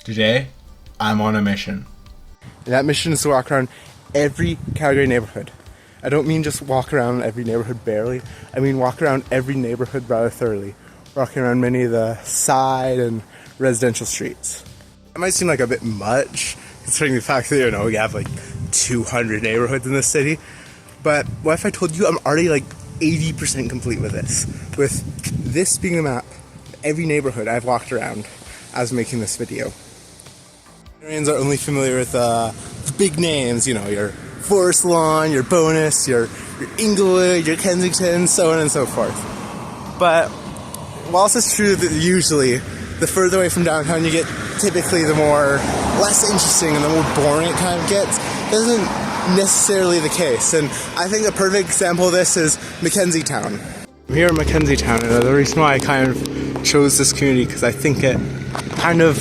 Today, I'm on a mission. And that mission is to walk around every Calgary neighborhood. I don't mean just walk around every neighborhood barely. I mean walk around every neighborhood rather thoroughly. Walking around many of the side and residential streets. That might seem like a bit much, considering the fact that, we have like 200 neighborhoods in this city. But what if I told you I'm already like 80% complete with this? With this being a map, every neighborhood I've walked around as making this video. Canadians are only familiar with the big names, your Forest Lawn, your Bowness, your Inglewood, your Kensington, so on and so forth. But whilst it's true that usually the further away from downtown you get, typically the more less interesting and the more boring it kind of gets, isn't necessarily the case. And I think a perfect example of this is McKenzie Town. I'm here in McKenzie Town, and the reason why I kind of chose this community because I think it kind of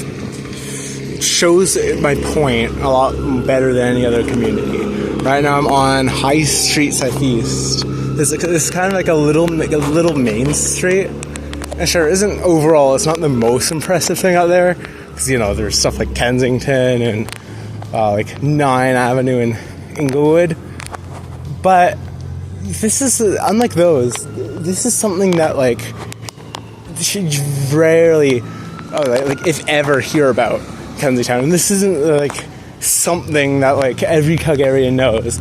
shows my point a lot better than any other community. Right now I'm on High Street Southeast. This is kind of like a little main street. And sure, isn't overall, it's not the most impressive thing out there. Because, there's stuff like Kensington and like 9 Avenue and Inglewood. But this is, unlike those, this is something that should rarely, if ever, hear about Kensington Town. And this isn't something that every Calgarian knows.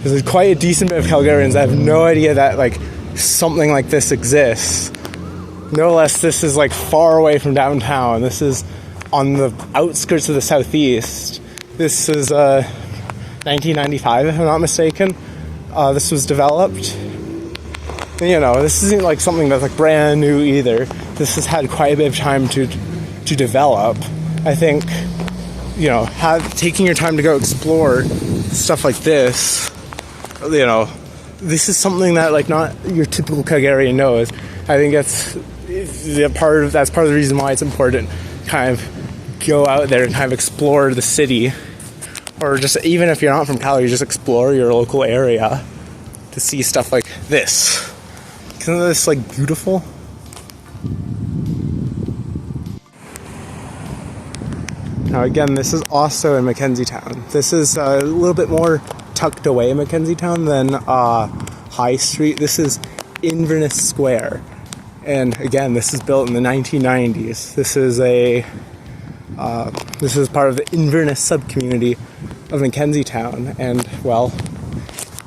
There's quite a decent bit of Calgarians that have no idea that something like this exists. No less, this is far away from downtown. This is on the outskirts of the southeast. This is 1995, if I'm not mistaken. This was developed. This isn't something that's brand new either. This has had quite a bit of time to develop. I think, taking your time to go explore stuff like this, this is something that not your typical Calgarian knows. I think that's part of the reason why it's important to kind of go out there and kind of explore the city, or just even if you're not from Calgary, just explore your local area to see stuff like this. Isn't this beautiful? Now again, this is also in McKenzie Town. This is a little bit more tucked away in McKenzie Town than High Street. This is Inverness Square. And again, this is built in the 1990s. This is part of the Inverness sub-community of McKenzie Town. And, well,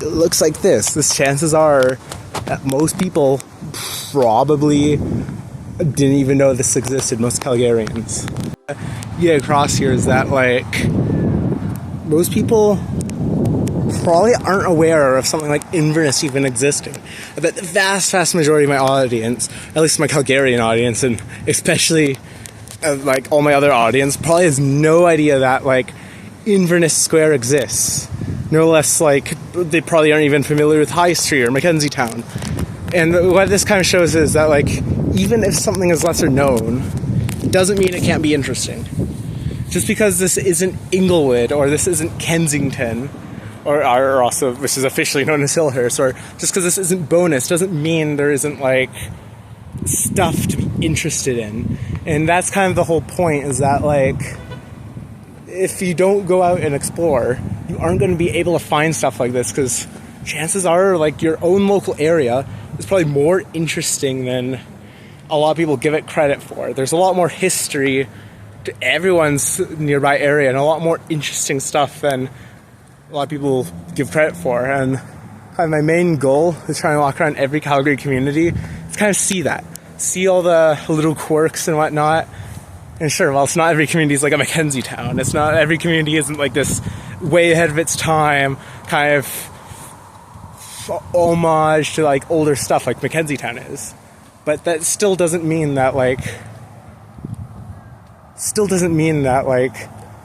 it looks like this. Chances are that most people probably didn't even know this existed, most Calgarians. Yeah, across here is that, most people probably aren't aware of something like Inverness even existing. I bet the vast majority of my audience, at least my Calgarian audience, and especially all my other audience, probably has no idea that Inverness Square exists. No less they probably aren't even familiar with High Street or McKenzie Town. And what this kind of shows is that even if something is lesser known, it doesn't mean it can't be interesting. Just because this isn't Inglewood or this isn't Kensington, or also, which is officially known as Hillhurst, or just because this isn't Bowness, doesn't mean there isn't stuff to be interested in. And that's kind of the whole point, is that if you don't go out and explore, you aren't going to be able to find stuff like this, because chances are your own local area is probably more interesting than a lot of people give it credit for. There's a lot more history to everyone's nearby area and a lot more interesting stuff than a lot of people give credit for. And my main goal is trying to walk around every Calgary community to kind of see that. See all the little quirks and whatnot. And sure, well, it's not every community is like a McKenzie Town. It's not every community isn't this way ahead of its time kind of homage to older stuff like McKenzie Town is. But that still doesn't mean that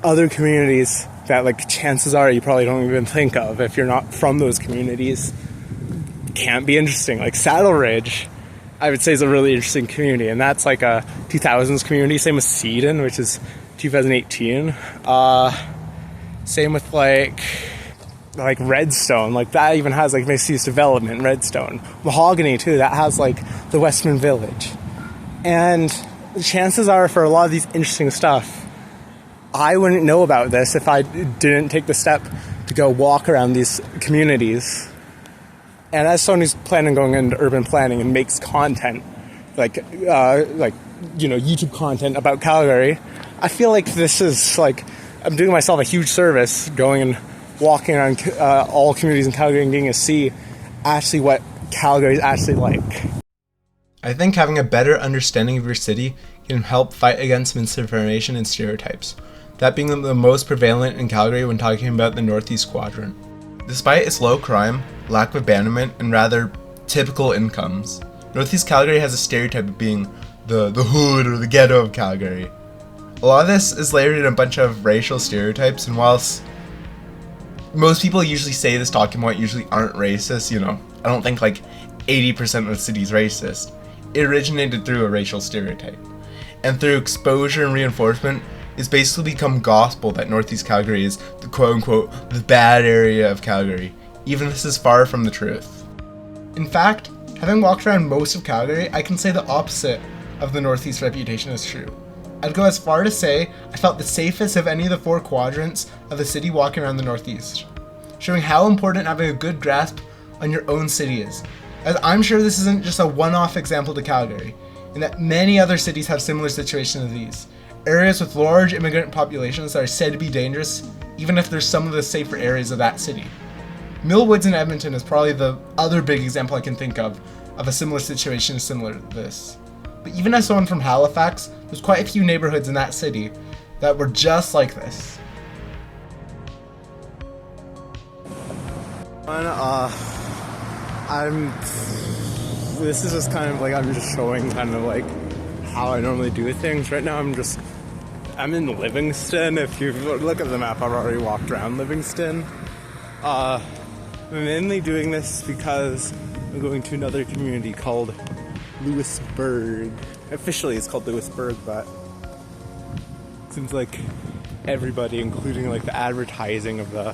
other communities that chances are you probably don't even think of if you're not from those communities can't be interesting. Saddle Ridge, I would say, is a really interesting community, and that's a 2000s community. Same with Seton, which is 2018. Same with Redstone, that even has mixed-use development. Redstone, Mahogany too, that has the Westman Village. And the chances are, for a lot of these interesting stuff, I wouldn't know about this if I didn't take the step to go walk around these communities. And as someone who's planning on going into urban planning and makes content, like YouTube content about Calgary, I feel like this is like I'm doing myself a huge service going and walking around all communities in Calgary and getting to see actually what Calgary is actually like. I think having a better understanding of your city can help fight against misinformation and stereotypes, that being the most prevalent in Calgary when talking about the Northeast Quadrant. Despite its low crime, lack of abandonment, and rather typical incomes, Northeast Calgary has a stereotype of being the hood or the ghetto of Calgary. A lot of this is layered in a bunch of racial stereotypes, and whilst most people usually say this talking point usually aren't racist, I don't think like 80% of the city is racist. It originated through a racial stereotype. And through exposure and reinforcement, it's basically become gospel that Northeast Calgary is the quote-unquote the bad area of Calgary, even if this is far from the truth. In fact, having walked around most of Calgary, I can say the opposite of the Northeast reputation is true. I'd go as far to say I felt the safest of any of the 4 quadrants of the city walking around the Northeast, showing how important having a good grasp on your own city is, as I'm sure this isn't just a one-off example to Calgary, and that many other cities have similar situations to these, areas with large immigrant populations that are said to be dangerous, even if they're some of the safer areas of that city. Millwoods in Edmonton is probably the other big example I can think of a similar situation similar to this. But even as someone from Halifax, there's quite a few neighborhoods in that city that were just like this. This is just kind of like, I'm just showing kind of like how I normally do things. Right now I'm in Livingston. If you look at the map, I've already walked around Livingston. I'm mainly doing this because I'm going to another community called Lewisburg. Officially it's called Lewisburg, but it seems like everybody, including like the advertising including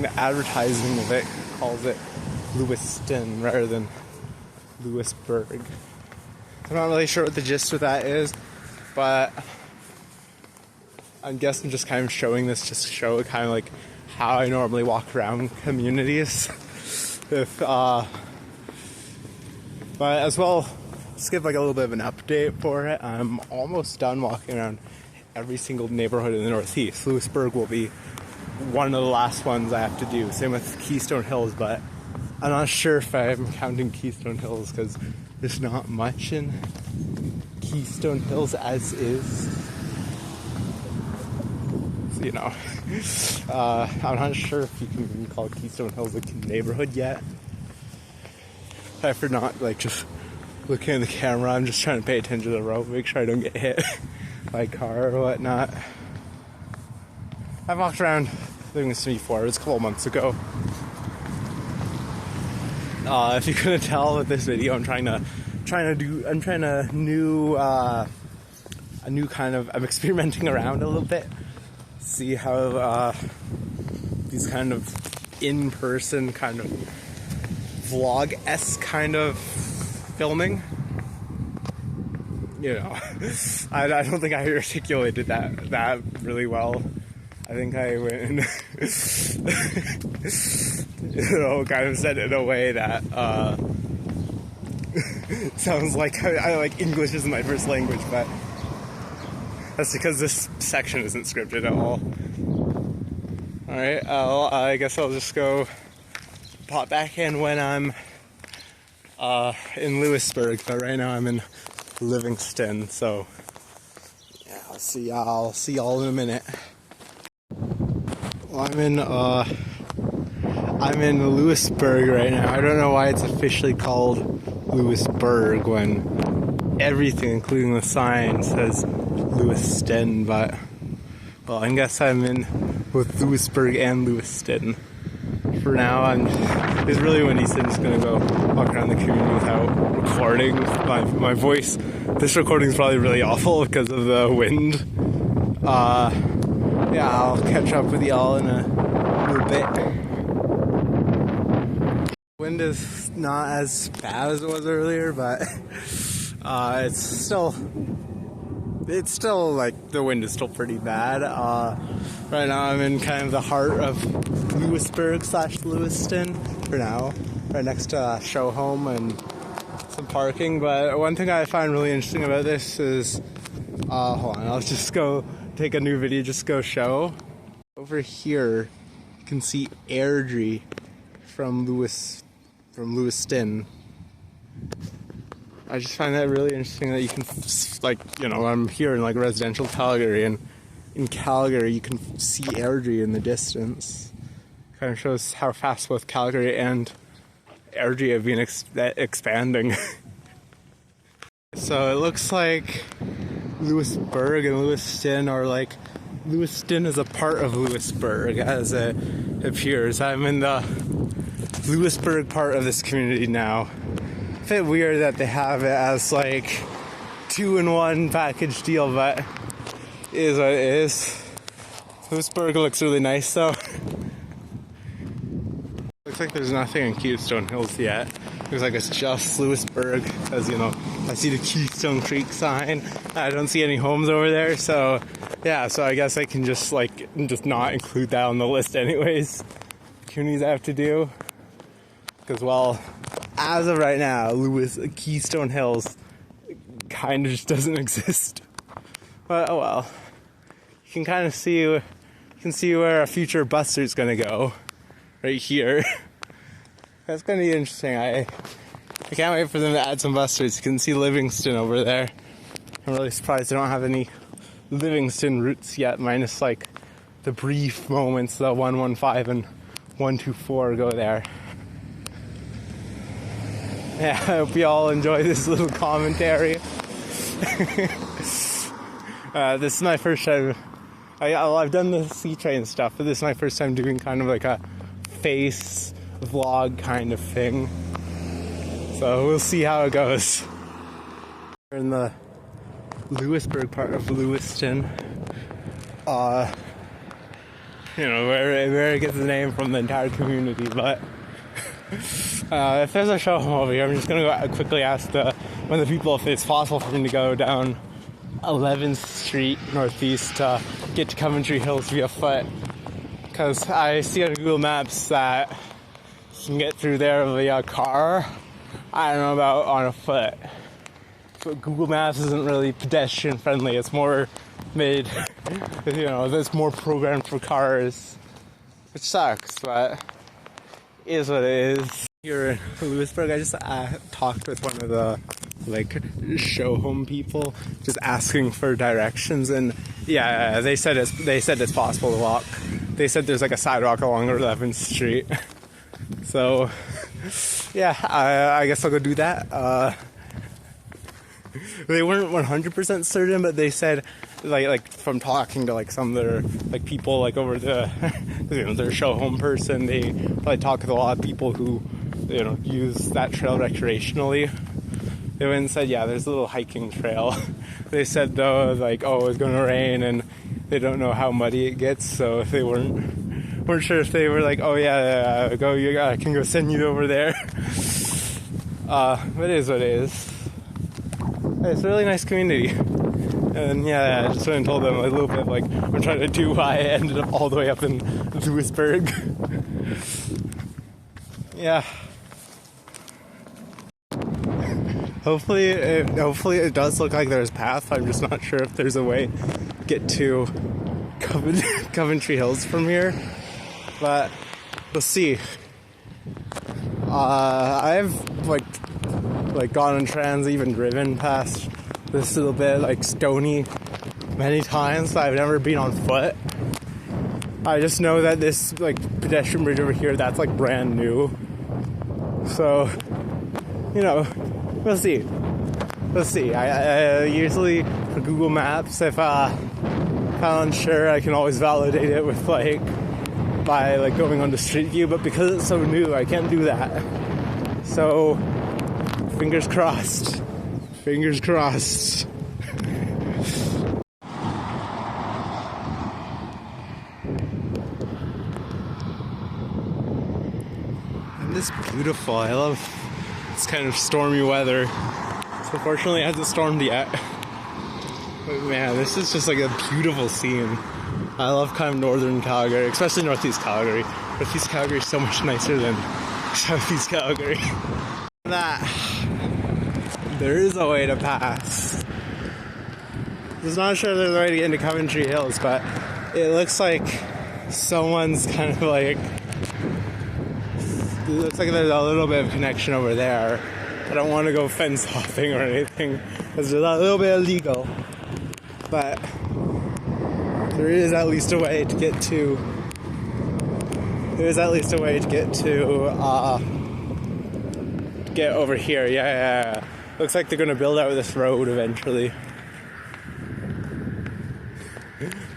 the advertising of it, calls it Lewiston rather than Lewisburg. I'm not really sure what the gist of that is, but I guess I'm just kind of showing this just to show kind of like how I normally walk around communities. But as well, just give like a little bit of an update for it. I'm almost done walking around every single neighborhood in the Northeast. Lewisburg will be one of the last ones I have to do. Same with Keystone Hills, but I'm not sure if I'm counting Keystone Hills because there's not much in Keystone Hills as is. I'm not sure if you can even call Keystone Hills a neighborhood yet. If you're not like just looking at the camera, I'm just trying to pay attention to the road, make sure I don't get hit by a car or whatnot. I've walked around Livingston before. It was a couple months ago. If you couldn't tell with this video, I'm experimenting around a little bit. See how these kind of in-person kind of vlog-esque kind of filming. I don't think I articulated that really well. I think I went and kind of said it in a way that sounds like I like English isn't my first language, but that's because this section isn't scripted at all. Alright, I guess I'll just go pop back in when I'm in Lewisburg, but right now I'm in Livingston, so yeah, I'll see y'all in a minute. Well, I'm in Lewisburg right now. I don't know why it's officially called Lewisburg when everything, including the sign, says Lewiston, but well, I guess I'm in both Lewisburg and Lewiston. For now, it's really windy, so I'm just gonna go walk around the community without recording. My voice, this recording is probably really awful because of the wind. Yeah, I'll catch up with y'all in a little bit. Wind is not as bad as it was earlier, but It's still like the wind is still pretty bad. Right now I'm in kind of the heart of Lewisburg / Lewiston for now, right next to show home and some parking. But one thing I find really interesting about this is, hold on, I'll just go take a new video, just go show. Over here, you can see Airdrie from Lewiston. I just find that really interesting that you can, like, you know, I'm here in like residential Calgary, and in Calgary you can see Airdrie in the distance. Kind of shows how fast both Calgary and Airdrie have been expanding. So it looks like Lewisburg and Lewiston are like, Lewiston is a part of Lewisburg as it appears. I'm in the Lewisburg part of this community now. A bit weird that they have it as like 2-in-1 package deal, but it is what it is. Lewisburg looks really nice though. Looks like there's nothing in Keystone Hills yet. Looks like it's just Lewisburg, as you know, I see the Keystone Creek sign. I don't see any homes over there, so yeah, so I guess I can just not include that on the list anyways. Communities I have to do. Because, well, as of right now, Keystone Hills kind of just doesn't exist. But oh well. You can kind of see, where a future bus route's gonna go. Right here. That's gonna be interesting. I can't wait for them to add some bus routes. You can see Livingston over there. I'm really surprised they don't have any Livingston routes yet, minus like the brief moments the 115 and 124 go there. Yeah, I hope you all enjoy this little commentary. This is my first time. I've done the C-Train stuff, but this is my first time doing kind of like a face vlog kind of thing. So we'll see how it goes. We're in the Lewisburg part of Lewiston. You know, where it gets the name from the entire community, but if there's a show home over here, I'm just gonna go quickly ask one of the people if it's possible for me to go down 11th Street Northeast to get to Coventry Hills via foot. Because I see on Google Maps that you can get through there via car. I don't know about on a foot. But Google Maps isn't really pedestrian friendly. It's more made, you know, it's more programmed for cars. Which sucks, but it is what it is. Here in Lewisburg, I just talked with one of the show home people, just asking for directions, and yeah, they said it's possible to walk. They said there's like a sidewalk along 11th Street. So yeah, I guess I'll go do that. They weren't 100% certain, but they said like from talking to like some of their like people like over the you know, their show home person, they probably talk with a lot of people who, you know, use that trail recreationally. They went and said, yeah, there's a little hiking trail. They said though, like, oh, it's gonna rain and they don't know how muddy it gets, so if they weren't sure if they were like, oh yeah, I can go send you over there. But it is what it is. It's a really nice community. And yeah, I just went and told them a little bit like I'm trying to do why I ended up all the way up in Lewisburg. Yeah. Hopefully it does look like there's a path. I'm just not sure if there's a way to get to Coventry Hills from here. But we'll see. I've like gone on trans, even driven past this little bit like stony many times, but I've never been on foot. I just know that this like pedestrian bridge over here, that's like brand new. So, you know, we'll see. I usually for Google Maps, if I'm unsure, I can always validate it with by going on the Street View, but because it's so new, I can't do that. So, fingers crossed. Fingers crossed. And it's beautiful. I love this kind of stormy weather. So fortunately it hasn't stormed yet. But man, this is just like a beautiful scene. I love kind of northern Calgary, especially northeast Calgary. Northeast Calgary is so much nicer than southeast Calgary. That there is a way to pass. I'm not sure there's a way to get into Coventry Hills, but it looks like someone's kind of like, it looks like there's a little bit of connection over there. I don't want to go fence hopping or anything because it's a little bit illegal, but there is at least a way to get to, get over here. Yeah. Looks like they're going to build out this road eventually.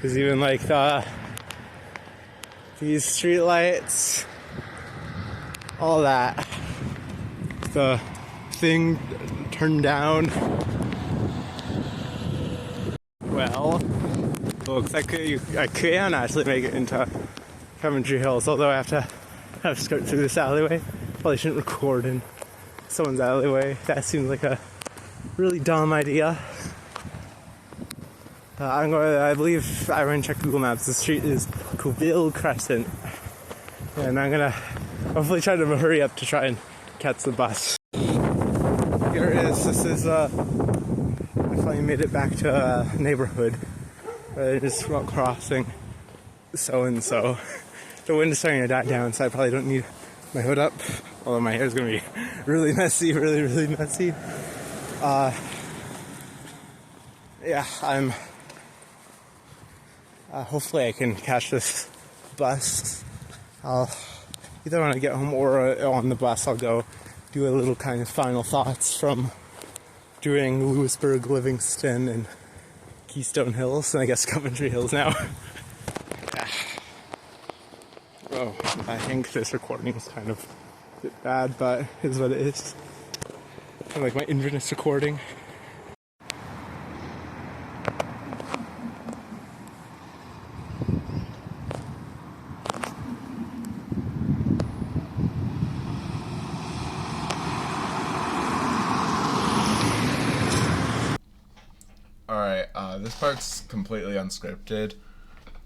There's even like these street lights, all that. The thing turned down. Well, looks like I can actually make it into Coventry Hills, although I have to skirt through this alleyway. Probably shouldn't record in someone's alleyway. That seems like a really dumb idea. I believe I went and checked Google Maps. The street is Couville Crescent, and I'm gonna hopefully try to hurry up to try and catch the bus. Here it is. This is I finally made it back to a neighborhood. Just about crossing so and so. The wind is starting to die down, so I probably don't need my hood up. Although my hair is gonna be really messy, really messy. Yeah, I'm. Hopefully I can catch this bus. I'll either when I get home or on the bus I'll go do a little kind of final thoughts from doing Lewisburg, Livingston, and Keystone Hills, and I guess Coventry Hills now. Oh, I think this recording is kind of a bit bad, but it is what it is. Kind of like my Inverness recording. This part's completely unscripted.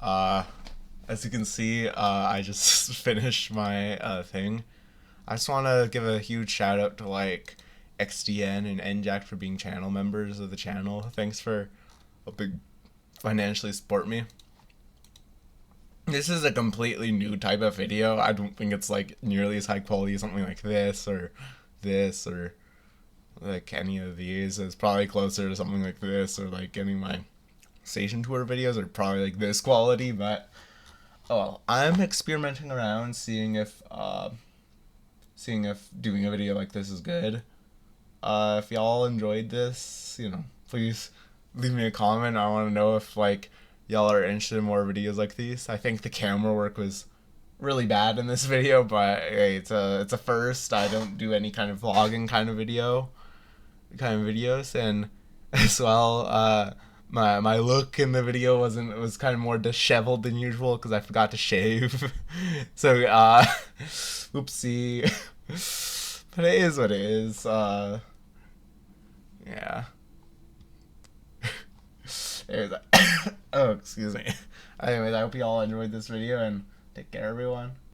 As you can see, I just finished my thing. I just want to give a huge shout out to like XDN and NJack for being channel members of the channel. Thanks for helping financially support me. This is a completely new type of video. I don't think it's like nearly as high quality as something like this or like any of these. It's probably closer to something like this, or like any of my station tour videos are probably like this quality, but oh well. I'm experimenting around, seeing if doing a video like this is good. If y'all enjoyed this, please leave me a comment. I want to know if like y'all are interested in more videos like these. I think the camera work was really bad in this video, but hey, it's a first. I don't do any kind of vlogging kind of videos, and as well, my look in the video was kind of more disheveled than usual because I forgot to shave. So oopsie. But it is what it is. Yeah. Oh, excuse me. Anyways, I hope you all enjoyed this video, and take care, everyone.